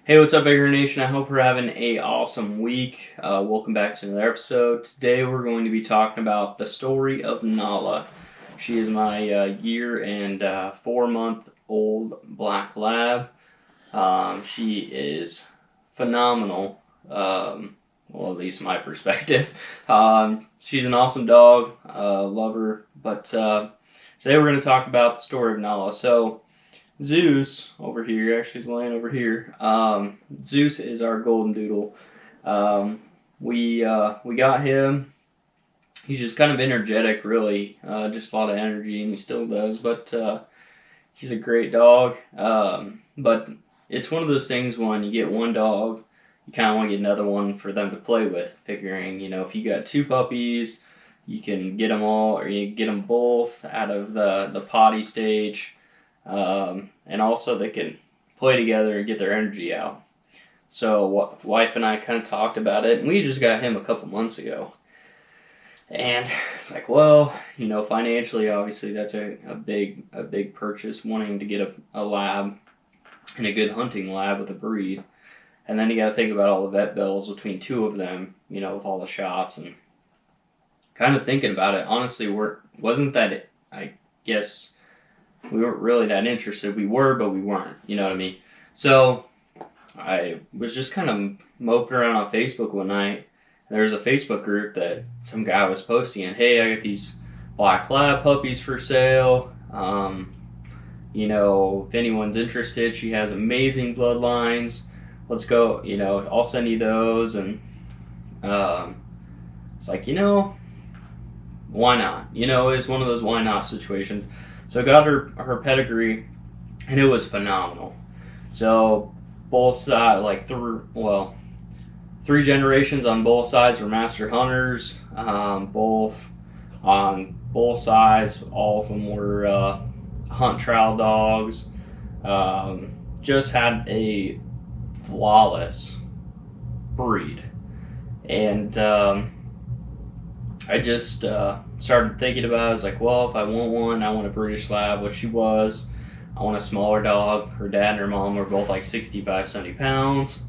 Hey, what's up, Bigger Nation? I hope we're having a awesome week. Welcome back to another episode. Today we're going to be talking about the story of Nala. She is my year and 4-month-old black lab. She is phenomenal. Well, at least my perspective. She's an awesome dog. Love her. But today we're going to talk about the story of Nala. So Zeus over here, actually he's laying over here. Zeus is our golden doodle. We got him. He's just kind of energetic, really, just a lot of energy, and he still does. But he's a great dog. But it's one of those things when you get one dog, you kind of want to get another one for them to play with. Figuring, if you got 2 puppies, you can get them all, or you get them both out of the potty stage. And also they can play together and get their energy out. So wife and I kind of talked about it, and we just got him a couple months ago. And it's like, well, financially, obviously that's a big purchase, wanting to get a lab and a good hunting lab with a breed. And then you got to think about all the vet bills between 2 of them, with all the shots, and kind of thinking about it. Honestly, wasn't that, I guess, we weren't really that interested. We were, but we weren't. You know what I mean? So I was just kind of moping around on Facebook one night. And there was a Facebook group that some guy was posting, and hey, I got these black lab puppies for sale. If anyone's interested, she has amazing bloodlines. Let's go. I'll send you those. And it's like, why not? It's one of those why not situations. So I got her pedigree, and it was phenomenal. So both sides, 3 generations on both sides were master hunters. Both on both sides, all of them were hunt trial dogs. Just had a flawless breed, and I just started thinking about it. I was like, well, if I want one, I want a British Lab, which she was. I want a smaller dog. Her dad and her mom were both like 65, 70 pounds.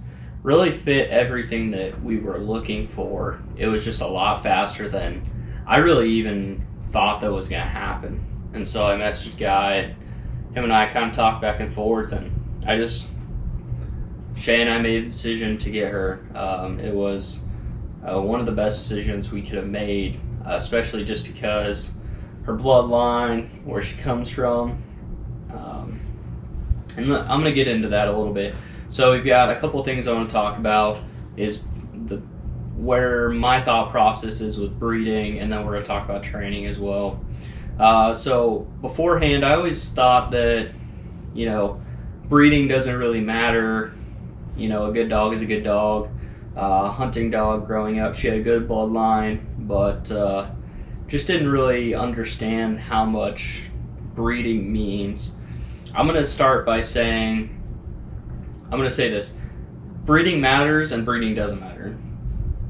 Really fit everything that we were looking for. It was just a lot faster than I really even thought that was going to happen. And so I messaged Guy. Him and I kind of talked back and forth, and Shay and I made a decision to get her. It was one of the best decisions we could have made, especially just because her bloodline, where she comes from, and I'm going to get into that a little bit. So we've got a couple things I want to talk about, is where my thought process is with breeding, and then we're going to talk about training as well. So beforehand, I always thought that, breeding doesn't really matter. A good dog is a good dog. Hunting dog growing up, she had a good bloodline, but just didn't really understand how much breeding means. I'm going to start by saying, I'm going to say this: breeding matters and breeding doesn't matter.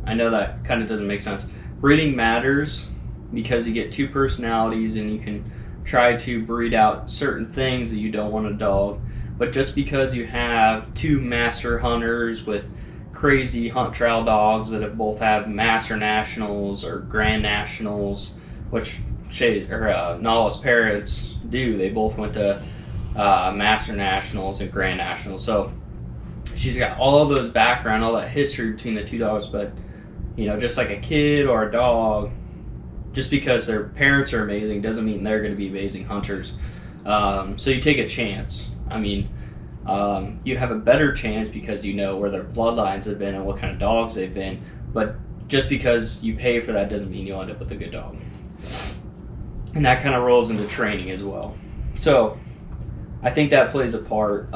I know that kind of doesn't make sense. Breeding matters because you get 2 personalities, and you can try to breed out certain things that you don't want in a dog. But just because you have 2 master hunters with crazy hunt trial dogs that both have master nationals or grand nationals, which Nala's parents do. They both went to master nationals and grand nationals. So she's got all of those background, all that history between the 2 dogs. But just like a kid or a dog, just because their parents are amazing doesn't mean they're going to be amazing hunters. So you take a chance. You have a better chance because you know where their bloodlines have been and what kind of dogs they've been. But just because you pay for that doesn't mean you'll end up with a good dog. And that kind of rolls into training as well. So I think that plays a part.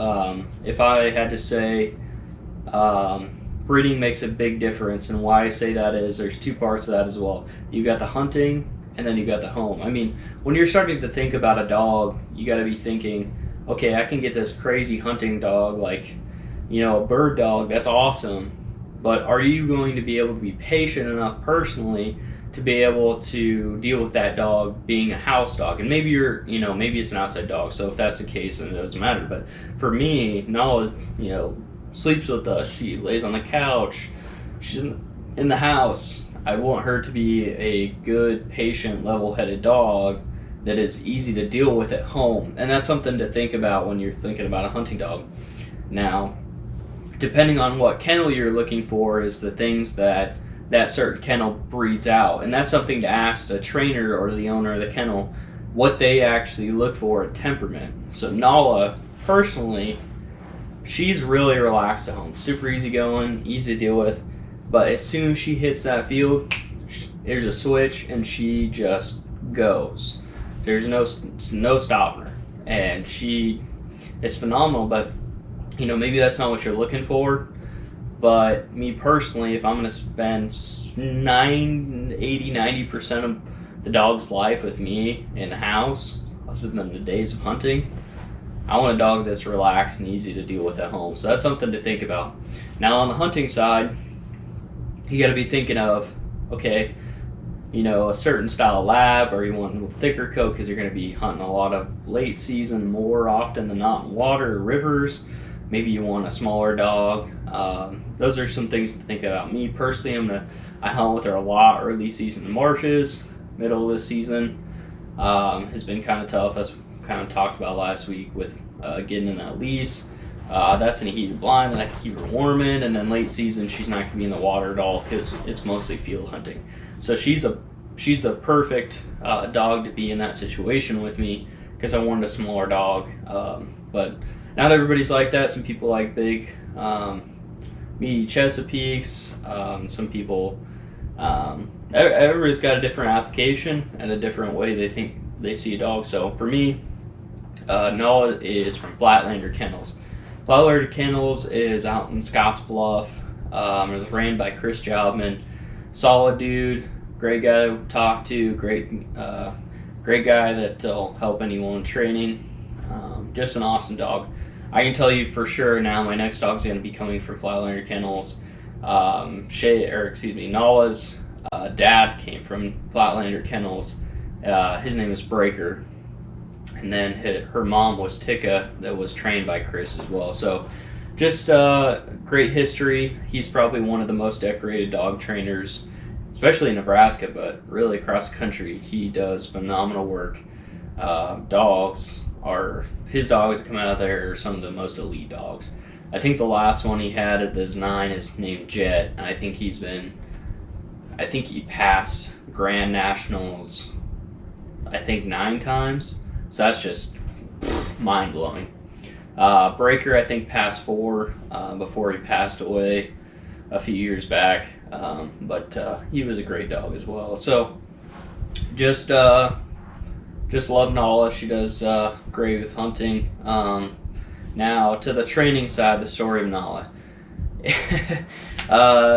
If I had to say, breeding makes a big difference, and why I say that is there's 2 parts of that as well. You got the hunting, and then you got the home. When you're starting to think about a dog, you got to be thinking, okay, I can get this crazy hunting dog, like, a bird dog, that's awesome. But are you going to be able to be patient enough personally to be able to deal with that dog being a house dog? And maybe maybe it's an outside dog, so if that's the case, then it doesn't matter. But for me, Nala, sleeps with us, she lays on the couch, she's in the house. I want her to be a good, patient, level-headed dog that is easy to deal with at home. And that's something to think about when you're thinking about a hunting dog. Now, depending on what kennel you're looking for is the things that certain kennel breeds out. And that's something to ask the trainer or the owner of the kennel what they actually look for at temperament. So Nala, personally, she's really relaxed at home. Super easygoing, easy to deal with. But as soon as she hits that field, there's a switch and she just goes. There's no stopping her. And she is phenomenal, but you know, maybe that's not what you're looking for. But me personally, if I'm going to spend 90% of the dog's life with me in the house, other than the days of hunting, I want a dog that's relaxed and easy to deal with at home. So that's something to think about. Now on the hunting side, you got to be thinking of, okay, you know, a certain style of lab, or you want a thicker coat because you're going to be hunting a lot of late season more often than not in water or rivers. Maybe you want a smaller dog. Those are some things to think about. Me personally, I hunt with her a lot early season in marshes. Middle of the season has been kind of tough. That's kind of talked about last week with getting in that lease. That's in a heated blind, and I can keep her warm in. And then late season, she's not going to be in the water at all because it's mostly field hunting. So she's the perfect dog to be in that situation with me because I wanted a smaller dog. But not everybody's like that. Some people like big, meaty Chesapeakes. Some people, everybody's got a different application and a different way they think they see a dog. So for me, Nala is from Flatlander Kennels. Flatlander Kennels is out in Scottsbluff. It was ran by Chris Jobman. Solid dude, great guy to talk to, great guy that'll help anyone in training. Just an awesome dog. I can tell you for sure now my next dog's going to be coming from Flatlander Kennels. Nala's dad came from Flatlander Kennels. His name is Breaker. And then her mom was Tika, that was trained by Chris as well. So just great history. He's probably one of the most decorated dog trainers, especially in Nebraska, but really across the country. He does phenomenal work. His dogs that come out of there are some of the most elite dogs. I think the last one he had at this 9 is named Jet, and I think he passed Grand Nationals, 9 times. So that's just mind-blowing. Breaker, I think, passed 4 before he passed away a few years back. But he was a great dog as well. So just love Nala. She does great with hunting. Now to the training side, the story of Nala.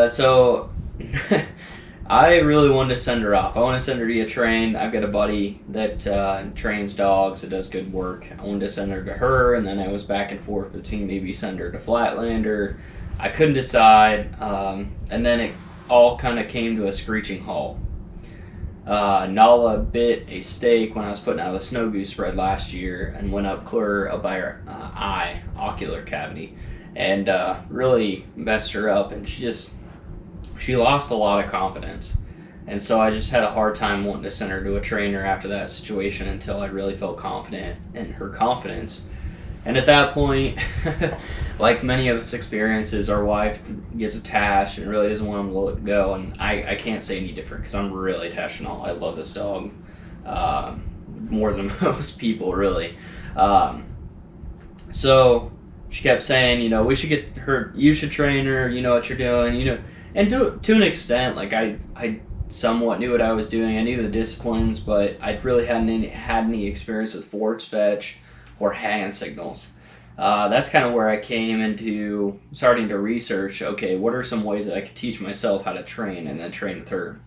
So I really wanted to send her off. I want to send her to get trained. I've got a buddy that trains dogs, that does good work. I wanted to send her to her, and then I was back and forth between maybe send her to Flatlander. I couldn't decide, and then it all kind of came to a screeching halt. Nala bit a stake when I was putting out a snow goose spread last year and went up clear up by her ocular cavity, and really messed her up, and she lost a lot of confidence. And so I just had a hard time wanting to send her to a trainer after that situation until I really felt confident in her confidence. And at that point, like many of us experiences, our wife gets attached and really doesn't want him to let go. And I can't say any different because I'm really attached to Nala. I love this dog more than most people, really. So she kept saying, you know, we should get her, you should train her, you know what you're doing, you know. And to an extent, like I somewhat knew what I was doing. I knew the disciplines, but I really hadn't had any experience with forward fetch or hand signals. That's kind of where I came into starting to research, okay, what are some ways that I could teach myself how to train and then train with her?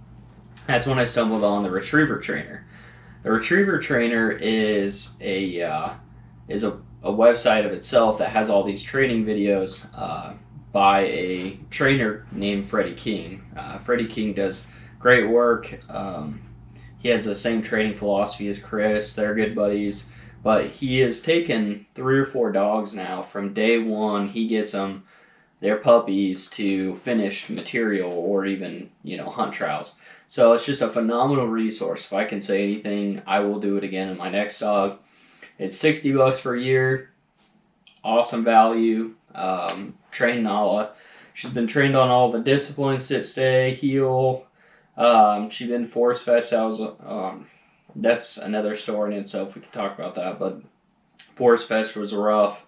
That's when I stumbled on the Retriever Trainer. The Retriever Trainer is a website of itself that has all these training videos by a trainer named Freddie King. Freddie King does great work. He has the same training philosophy as Chris. They're good buddies. But he has taken 3 or 4 dogs now from day one. He gets them their puppies to finished material or even, hunt trials. So it's just a phenomenal resource. If I can say anything, I will do it again in my next dog. It's $60 per year. Awesome value. Train Nala. She's been trained on all the disciplines: sit, stay, heel. She's been force fetched. That's another story in itself. We could talk about that, but force fetched was rough.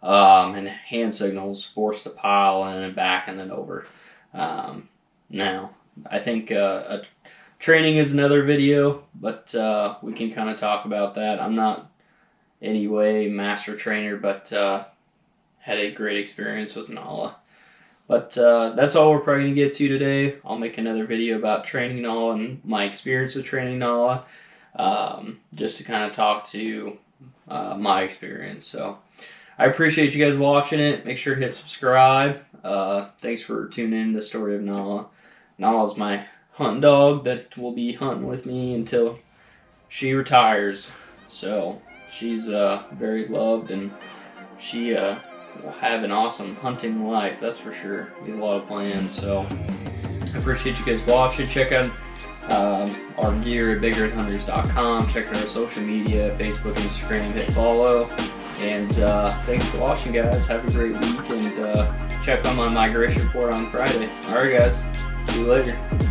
And hand signals, forced to pile and then back and then over. Now, I think training is another video, but we can kind of talk about that. I'm not any way master trainer, but had a great experience with Nala. But that's all we're probably going to get to today. I'll make another video about training Nala and my experience with training Nala, just to kind of talk to my experience. So I appreciate you guys watching it. Make sure to hit subscribe. Thanks for tuning in to the story of Nala. Nala's my hunting dog that will be hunting with me until she retires. So she's very loved, and she will have an awesome hunting life, that's for sure. We have a lot of plans, so I appreciate you guys watching. Check out our gear at BigRedHunters.com. Check out our social media, Facebook, Instagram, hit follow. And thanks for watching, guys. Have a great week, and check on my migration report on Friday. Alright, guys. See you later.